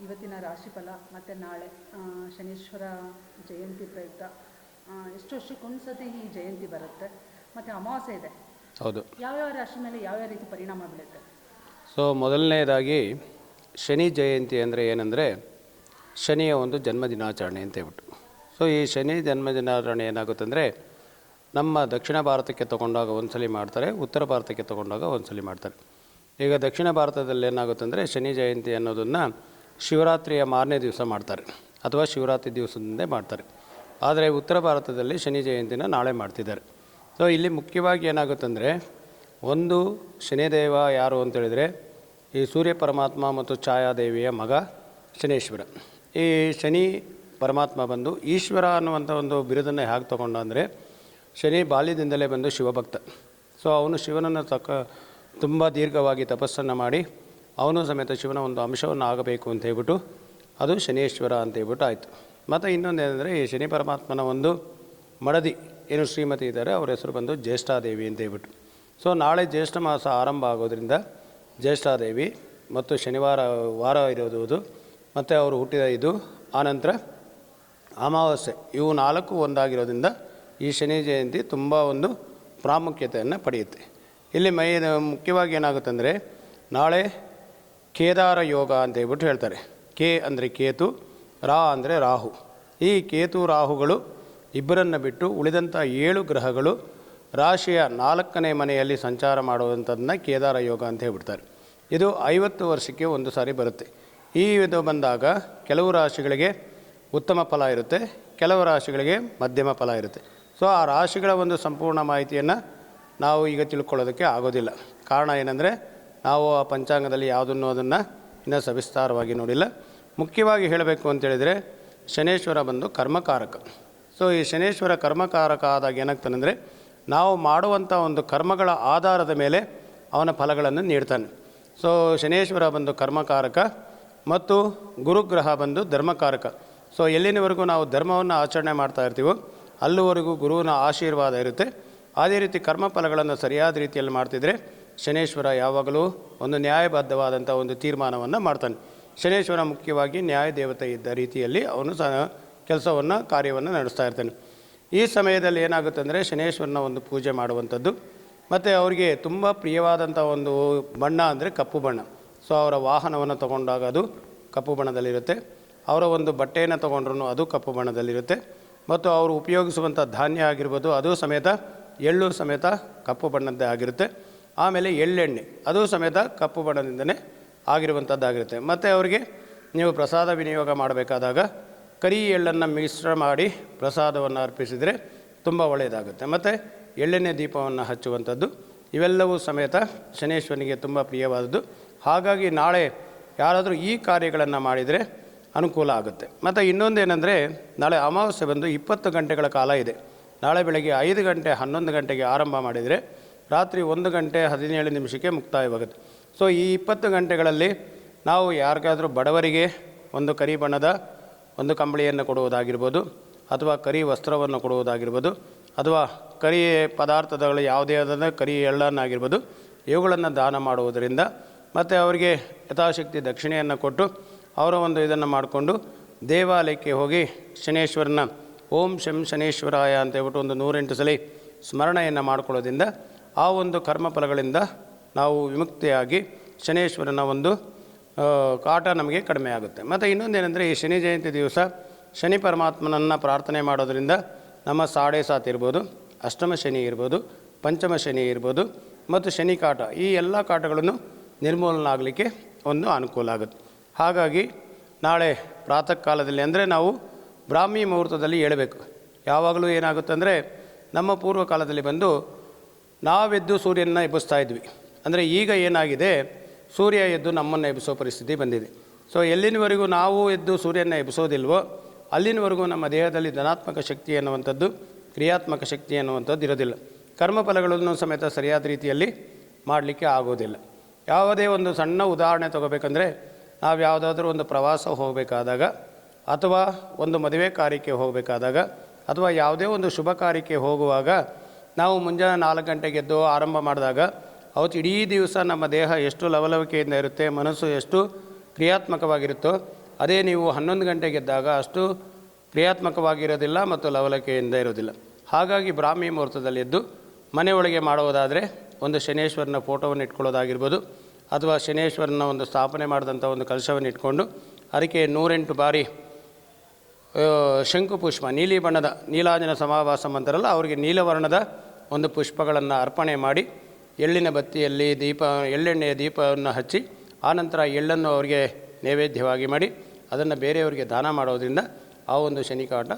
ಇವತ್ತಿನ ರಾಶಿಫಲ ಮತ್ತು ನಾಳೆ ಶನೀಶ್ವರ ಜಯಂತಿ ಪ್ರಯುಕ್ತ ಎಷ್ಟು ವರ್ಷಕ್ಕೊಂದು ಸತಿ ಈ ಜಯಂತಿ ಬರುತ್ತೆ ಮತ್ತು ಅಮಾವಾಸ್ಯೆ ಇದೆ. ಹೌದು. ಯಾವ್ಯಾವ ರಾಶಿ ಮೇಲೆ ಯಾವ್ಯಾವ ರೀತಿ ಪರಿಣಾಮ ಬೀಳುತ್ತೆ? ಸೊ ಮೊದಲನೇದಾಗಿ ಶನಿ ಜಯಂತಿ ಅಂದರೆ ಏನಂದರೆ ಶನಿಯ ಒಂದು ಜನ್ಮದಿನಾಚರಣೆ ಅಂತ ಹೇಳ್ಬಿಟ್ಟು. ಸೊ ಈ ಶನಿ ಜನ್ಮದಿನಾಚರಣೆ ಏನಾಗುತ್ತಂದರೆ ನಮ್ಮ ದಕ್ಷಿಣ ಭಾರತಕ್ಕೆ ತೊಗೊಂಡಾಗ ಒಂದು ಸಲ ಮಾಡ್ತಾರೆ, ಉತ್ತರ ಭಾರತಕ್ಕೆ ತೊಗೊಂಡಾಗ ಒಂದು ಸಲ ಮಾಡ್ತಾರೆ. ಈಗ ದಕ್ಷಿಣ ಭಾರತದಲ್ಲಿ ಏನಾಗುತ್ತಂದರೆ ಶನಿ ಜಯಂತಿ ಅನ್ನೋದನ್ನು ಶಿವರಾತ್ರಿಯ ಮಾರನೇ ದಿವಸ ಮಾಡ್ತಾರೆ ಅಥವಾ ಶಿವರಾತ್ರಿ ದಿವಸದಿಂದೇ ಮಾಡ್ತಾರೆ. ಆದರೆ ಉತ್ತರ ಭಾರತದಲ್ಲಿ ಶನಿ ಜಯಂತಿನ ನಾಳೆ ಮಾಡ್ತಿದ್ದಾರೆ. ಸೊ ಇಲ್ಲಿ ಮುಖ್ಯವಾಗಿ ಏನಾಗುತ್ತಂದರೆ ಒಂದು ಶನಿದೇವ ಯಾರು ಅಂತೇಳಿದರೆ ಈ ಸೂರ್ಯ ಪರಮಾತ್ಮ ಮತ್ತು ಛಾಯಾದೇವಿಯ ಮಗ ಶನೇಶ್ವರ. ಈ ಶನಿ ಪರಮಾತ್ಮ ಬಂದು ಈಶ್ವರ ಅನ್ನುವಂಥ ಒಂದು ಬಿರುದನ್ನು ಹೇಗೆ ತೊಗೊಂಡ ಅಂದರೆ ಶನಿ ಬಾಲ್ಯದಿಂದಲೇ ಬಂದು ಶಿವಭಕ್ತ. ಸೊ ಅವನು ಶಿವನನ್ನು ತುಂಬ ದೀರ್ಘವಾಗಿ ತಪಸ್ಸನ್ನು ಮಾಡಿ ಅವನು ಸಮೇತ ಶಿವನ ಒಂದು ಅಂಶವನ್ನು ಆಗಬೇಕು ಅಂತ ಹೇಳ್ಬಿಟ್ಟು ಅದು ಶನೇಶ್ವರ ಅಂತ ಹೇಳ್ಬಿಟ್ಟು ಆಯಿತು. ಮತ್ತು ಇನ್ನೊಂದೇನೆಂದರೆ ಈ ಶನಿ ಪರಮಾತ್ಮನ ಒಂದು ಮಡದಿ ಏನು ಶ್ರೀಮತಿ ಇದ್ದಾರೆ, ಅವರ ಹೆಸರು ಬಂದು ಜ್ಯೇಷ್ಠಾದೇವಿ ಅಂತ ಹೇಳ್ಬಿಟ್ಟು. ಸೊ ನಾಳೆ ಜ್ಯೇಷ್ಠ ಮಾಸ ಆರಂಭ ಆಗೋದ್ರಿಂದ ಜ್ಯೇಷ್ಠಾದೇವಿ ಮತ್ತು ಶನಿವಾರ ವಾರ ಇರೋದು ಮತ್ತು ಅವರು ಹುಟ್ಟಿದ ಇದು ಆನಂತರ ಅಮಾವಾಸ್ಯೆ ಇವು ನಾಲ್ಕು ಒಂದಾಗಿರೋದ್ರಿಂದ ಈ ಶನಿ ಜಯಂತಿ ತುಂಬ ಒಂದು ಪ್ರಾಮುಖ್ಯತೆಯನ್ನು ಪಡೆಯುತ್ತೆ. ಇಲ್ಲಿ ಮುಖ್ಯವಾಗಿ ಏನಾಗುತ್ತಂದರೆ ನಾಳೆ ಕೇದಾರ ಯೋಗ ಅಂತ ಹೇಳ್ಬಿಟ್ಟು ಹೇಳ್ತಾರೆ. ಕೆ ಅಂದರೆ ಕೇತು, ರಾ ಅಂದರೆ ರಾಹು. ಈ ಕೇತು ರಾಹುಗಳು ಇಬ್ಬರನ್ನು ಬಿಟ್ಟು ಉಳಿದಂಥ 7 ಗ್ರಹಗಳು ರಾಶಿಯ 4ನೇ ಮನೆಯಲ್ಲಿ ಸಂಚಾರ ಮಾಡುವಂಥದ್ದನ್ನ ಕೇದಾರ ಯೋಗ ಅಂತ ಹೇಳ್ಬಿಡ್ತಾರೆ. ಇದು 50 ವರ್ಷಕ್ಕೆ ಒಂದು ಸಾರಿ ಬರುತ್ತೆ. ಈ ಇದು ಬಂದಾಗ ಕೆಲವು ರಾಶಿಗಳಿಗೆ ಉತ್ತಮ ಫಲ ಇರುತ್ತೆ, ಕೆಲವು ರಾಶಿಗಳಿಗೆ ಮಧ್ಯಮ ಫಲ ಇರುತ್ತೆ. ಸೊ ಆ ರಾಶಿಗಳ ಒಂದು ಸಂಪೂರ್ಣ ಮಾಹಿತಿಯನ್ನು ನಾವು ಈಗ ತಿಳ್ಕೊಳ್ಳೋದಕ್ಕೆ ಆಗೋದಿಲ್ಲ. ಕಾರಣ ಏನಂದರೆ ನಾವು ಆ ಪಂಚಾಂಗದಲ್ಲಿ ಯಾವುದನ್ನು ಅದನ್ನು ಇನ್ನೂ ಸವಿಸ್ತಾರವಾಗಿ ನೋಡಿಲ್ಲ. ಮುಖ್ಯವಾಗಿ ಹೇಳಬೇಕು ಅಂತೇಳಿದರೆ ಶನೇಶ್ವರ ಬಂದು ಕರ್ಮಕಾರಕ. ಸೊ ಈ ಶನೇಶ್ವರ ಕರ್ಮಕಾರಕ ಆದಾಗ ಏನಾಗ್ತಾನೆಂದರೆ ನಾವು ಮಾಡುವಂಥ ಒಂದು ಕರ್ಮಗಳ ಆಧಾರದ ಮೇಲೆ ಅವನ ಫಲಗಳನ್ನು ನೀಡ್ತಾನೆ. ಸೊ ಶನೇಶ್ವರ ಬಂದು ಕರ್ಮಕಾರಕ ಮತ್ತು ಗುರುಗ್ರಹ ಬಂದು ಧರ್ಮಕಾರಕ. ಸೊ ಎಲ್ಲಿನವರೆಗೂ ನಾವು ಧರ್ಮವನ್ನು ಆಚರಣೆ ಮಾಡ್ತಾ ಇರ್ತೀವೋ ಅಲ್ಲಿವರೆಗೂ ಗುರುವಿನ ಆಶೀರ್ವಾದ ಇರುತ್ತೆ. ಅದೇ ರೀತಿ ಕರ್ಮಫಲಗಳನ್ನು ಸರಿಯಾದ ರೀತಿಯಲ್ಲಿ ಮಾಡ್ತಿದ್ರೆ ಶನೇಶ್ವರ ಯಾವಾಗಲೂ ಒಂದು ನ್ಯಾಯಬದ್ಧವಾದಂಥ ಒಂದು ತೀರ್ಮಾನವನ್ನು ಮಾಡ್ತಾನೆ. ಶನೇಶ್ವರ ಮುಖ್ಯವಾಗಿ ನ್ಯಾಯ ದೇವತೆ ಇದ್ದ ರೀತಿಯಲ್ಲಿ ಅವನು ಕೆಲಸವನ್ನು ಕಾರ್ಯವನ್ನು ನಡೆಸ್ತಾ ಇರ್ತಾನೆ. ಈ ಸಮಯದಲ್ಲಿ ಏನಾಗುತ್ತೆ ಅಂದರೆ ಶನೇಶ್ವರನ ಒಂದು ಪೂಜೆ ಮಾಡುವಂಥದ್ದು ಮತ್ತು ಅವರಿಗೆ ತುಂಬ ಪ್ರಿಯವಾದಂಥ ಒಂದು ಬಣ್ಣ ಅಂದರೆ ಕಪ್ಪು ಬಣ್ಣ. ಸೊ ಅವರ ವಾಹನವನ್ನು ತಗೊಂಡಾಗ ಅದು ಕಪ್ಪು ಬಣ್ಣದಲ್ಲಿರುತ್ತೆ, ಅವರ ಒಂದು ಬಟ್ಟೆಯನ್ನು ತೊಗೊಂಡ್ರೂ ಅದು ಕಪ್ಪು ಬಣ್ಣದಲ್ಲಿರುತ್ತೆ, ಮತ್ತು ಅವರು ಉಪಯೋಗಿಸುವಂಥ ಧಾನ್ಯ ಆಗಿರ್ಬೋದು ಅದು ಸಮೇತ ಎಳ್ಳು ಸಮೇತ ಕಪ್ಪು ಬಣ್ಣದ್ದೇ ಆಗಿರುತ್ತೆ. ಆಮೇಲೆ ಎಳ್ಳೆಣ್ಣೆ ಅದು ಸಮೇತ ಕಪ್ಪು ಬಣ್ಣದಿಂದನೇ ಆಗಿರುವಂಥದ್ದಾಗಿರುತ್ತೆ. ಮತ್ತು ಅವರಿಗೆ ನೀವು ಪ್ರಸಾದ ವಿನಿಯೋಗ ಮಾಡಬೇಕಾದಾಗ ಕರಿ ಎಳ್ಳನ್ನು ಮಿಶ್ರ ಮಾಡಿ ಪ್ರಸಾದವನ್ನು ಅರ್ಪಿಸಿದರೆ ತುಂಬ ಒಳ್ಳೆಯದಾಗುತ್ತೆ. ಮತ್ತು ಎಳ್ಳೆಣ್ಣೆ ದೀಪವನ್ನು ಹಚ್ಚುವಂಥದ್ದು ಇವೆಲ್ಲವೂ ಸಮೇತ ಶನೇಶ್ವರನಿಗೆ ತುಂಬ ಪ್ರಿಯವಾದದ್ದು. ಹಾಗಾಗಿ ನಾಳೆ ಯಾರಾದರೂ ಈ ಕಾರ್ಯಗಳನ್ನು ಮಾಡಿದರೆ ಅನುಕೂಲ ಆಗುತ್ತೆ. ಮತ್ತು ಇನ್ನೊಂದೇನೆಂದರೆ ನಾಳೆ ಅಮಾವಾಸ್ಯೆ ಬಂದು 20 ಗಂಟೆಗಳ ಕಾಲ ಇದೆ. ನಾಳೆ ಬೆಳಗ್ಗೆ 5 ಗಂಟೆ 11 ಗಂಟೆಗೆ ಆರಂಭ ಮಾಡಿದರೆ ರಾತ್ರಿ 1 ಗಂಟೆ 17 ನಿಮಿಷಕ್ಕೆ ಮುಕ್ತಾಯವಾಗುತ್ತೆ. ಸೊ ಈ 20 ಗಂಟೆಗಳಲ್ಲಿ ನಾವು ಯಾರಿಗಾದರೂ ಬಡವರಿಗೆ ಒಂದು ಕರಿ ಬಣ್ಣದ ಒಂದು ಕಂಬಳಿಯನ್ನು ಕೊಡುವುದಾಗಿರ್ಬೋದು, ಅಥವಾ ಕರಿ ವಸ್ತ್ರವನ್ನು ಕೊಡುವುದಾಗಿರ್ಬೋದು, ಅಥವಾ ಕರಿ ಪದಾರ್ಥಗಳು ಯಾವುದೇ ಆದ ಕರಿ ಎಳ್ಳನ್ನಾಗಿರ್ಬೋದು, ಇವುಗಳನ್ನು ದಾನ ಮಾಡುವುದರಿಂದ ಮತ್ತು ಅವರಿಗೆ ಯಥಾಶಕ್ತಿ ದಕ್ಷಿಣೆಯನ್ನು ಕೊಟ್ಟು ಅವರ ಒಂದು ಇದನ್ನು ಮಾಡಿಕೊಂಡು ದೇವಾಲಯಕ್ಕೆ ಹೋಗಿ ಶನೇಶ್ವರನ ಓಂ ಶಂ ಶನೇಶ್ವರಾಯ ಅಂತ ಹೇಳ್ಬಿಟ್ಟು ಒಂದು 108 ಸಲ ಸ್ಮರಣೆಯನ್ನು ಮಾಡಿಕೊಳ್ಳೋದ್ರಿಂದ ಆ ಒಂದು ಕರ್ಮಫಲಗಳಿಂದ ನಾವು ವಿಮುಕ್ತಿಯಾಗಿ ಶನೇಶ್ವರನ ಒಂದು ಕಾಟ ನಮಗೆ ಕಡಿಮೆ ಆಗುತ್ತೆ. ಮತ್ತು ಇನ್ನೊಂದೇನೆಂದರೆ ಈ ಶನಿ ಜಯಂತಿ ದಿವಸ ಶನಿ ಪರಮಾತ್ಮನನ್ನು ಪ್ರಾರ್ಥನೆ ಮಾಡೋದರಿಂದ ನಮ್ಮ ಸಾಡೆ ಸಾತ್ ಇರ್ಬೋದು, ಅಷ್ಟಮ ಶನಿ ಇರ್ಬೋದು, ಪಂಚಮ ಶನಿ ಇರ್ಬೋದು ಮತ್ತು ಶನಿ ಕಾಟ ಈ ಎಲ್ಲ ಕಾಟಗಳನ್ನು ನಿರ್ಮೂಲನೆ ಆಗಲಿಕ್ಕೆ ಒಂದು ಅನುಕೂಲ ಆಗುತ್ತೆ. ಹಾಗಾಗಿ ನಾಳೆ ಪ್ರಾತಃ ಕಾಲದಲ್ಲಿ ಅಂದರೆ ನಾವು ಬ್ರಾಹ್ಮಿ ಮುಹೂರ್ತದಲ್ಲಿ ಏಳಬೇಕು. ಯಾವಾಗಲೂ ಏನಾಗುತ್ತೆ ಅಂದರೆ ನಮ್ಮ ಪೂರ್ವ ಕಾಲದಲ್ಲಿ ಬಂದು ನಾವೆದ್ದು ಸೂರ್ಯನ ಎಬ್ಬಿಸ್ತಾ ಇದ್ವಿ. ಅಂದರೆ ಈಗ ಏನಾಗಿದೆ ಸೂರ್ಯ ಎದ್ದು ನಮ್ಮನ್ನು ಎಬ್ಬಿಸೋ ಪರಿಸ್ಥಿತಿ ಬಂದಿದೆ. ಸೊ ಎಲ್ಲಿನವರೆಗೂ ನಾವು ಎದ್ದು ಸೂರ್ಯನ ಎಬ್ಬಿಸೋದಿಲ್ವೋ ಅಲ್ಲಿನವರೆಗೂ ನಮ್ಮ ದೇಹದಲ್ಲಿ ಧನಾತ್ಮಕ ಶಕ್ತಿ ಅನ್ನುವಂಥದ್ದು, ಕ್ರಿಯಾತ್ಮಕ ಶಕ್ತಿ ಅನ್ನುವಂಥದ್ದು ಇರೋದಿಲ್ಲ. ಕರ್ಮಫಲಗಳನ್ನು ಸಮೇತ ಸರಿಯಾದ ರೀತಿಯಲ್ಲಿ ಮಾಡಲಿಕ್ಕೆ ಆಗೋದಿಲ್ಲ. ಯಾವುದೇ ಒಂದು ಸಣ್ಣ ಉದಾಹರಣೆ ತಗೋಬೇಕಂದ್ರೆ ನಾವು ಯಾವುದಾದ್ರೂ ಒಂದು ಪ್ರವಾಸ ಹೋಗಬೇಕಾದಾಗ, ಅಥವಾ ಒಂದು ಮದುವೆ ಕಾರ್ಯಕ್ಕೆ ಹೋಗಬೇಕಾದಾಗ, ಅಥವಾ ಯಾವುದೇ ಒಂದು ಶುಭ ಕಾರ್ಯಕ್ಕೆ ಹೋಗುವಾಗ ನಾವು ಮುಂಜಾನೆ 4 ಗಂಟೆಗೆ ಎದ್ದು ಆರಂಭ ಮಾಡಿದಾಗ ಅವತ್ತು ಇಡೀ ದಿವಸ ನಮ್ಮ ದೇಹ ಎಷ್ಟು ಲವಲವಿಕೆಯಿಂದ ಇರುತ್ತೆ, ಮನಸ್ಸು ಎಷ್ಟು ಕ್ರಿಯಾತ್ಮಕವಾಗಿರುತ್ತೋ ಅದೇ ನೀವು 11 ಗಂಟೆಗೆ ಎದ್ದಾಗ ಅಷ್ಟು ಕ್ರಿಯಾತ್ಮಕವಾಗಿರೋದಿಲ್ಲ ಮತ್ತು ಲವಲವಿಕೆಯಿಂದ ಇರೋದಿಲ್ಲ. ಹಾಗಾಗಿ ಬ್ರಾಹ್ಮಿ ಮುಹೂರ್ತದಲ್ಲಿ ಎದ್ದು ಮನೆಯೊಳಗೆ ಮಾಡುವುದಾದರೆ ಒಂದು ಶನೇಶ್ವರನ ಫೋಟೋವನ್ನು ಇಟ್ಕೊಳ್ಳೋದಾಗಿರ್ಬೋದು, ಅಥವಾ ಶನೇಶ್ವರನ ಒಂದು ಸ್ಥಾಪನೆ ಮಾಡಿದಂಥ ಒಂದು ಕಲಶವನ್ನು ಇಟ್ಕೊಂಡು ಅದಕ್ಕೆ 108 ಬಾರಿ ಶಂಕುಪುಷ್ಪ, ನೀಲಿ ಬಣ್ಣದ ನೀಲಾಂಜನ ಸಮಾವಾಸಂ ಅಂತಾರಲ್ಲ, ಅವರಿಗೆ ನೀಲವರ್ಣದ ಒಂದು ಪುಷ್ಪಗಳನ್ನು ಅರ್ಪಣೆ ಮಾಡಿ ಎಳ್ಳಿನ ಬತ್ತಿಯಲ್ಲಿ ಎಳ್ಳೆಣ್ಣೆಯ ದೀಪವನ್ನು ಹಚ್ಚಿ ಆನಂತರ ಎಳ್ಳನ್ನು ಅವರಿಗೆ ನೈವೇದ್ಯವಾಗಿ ಮಾಡಿ ಅದನ್ನು ಬೇರೆಯವರಿಗೆ ದಾನ ಮಾಡೋದರಿಂದ ಆ ಒಂದು ಶನಿಕಾಟ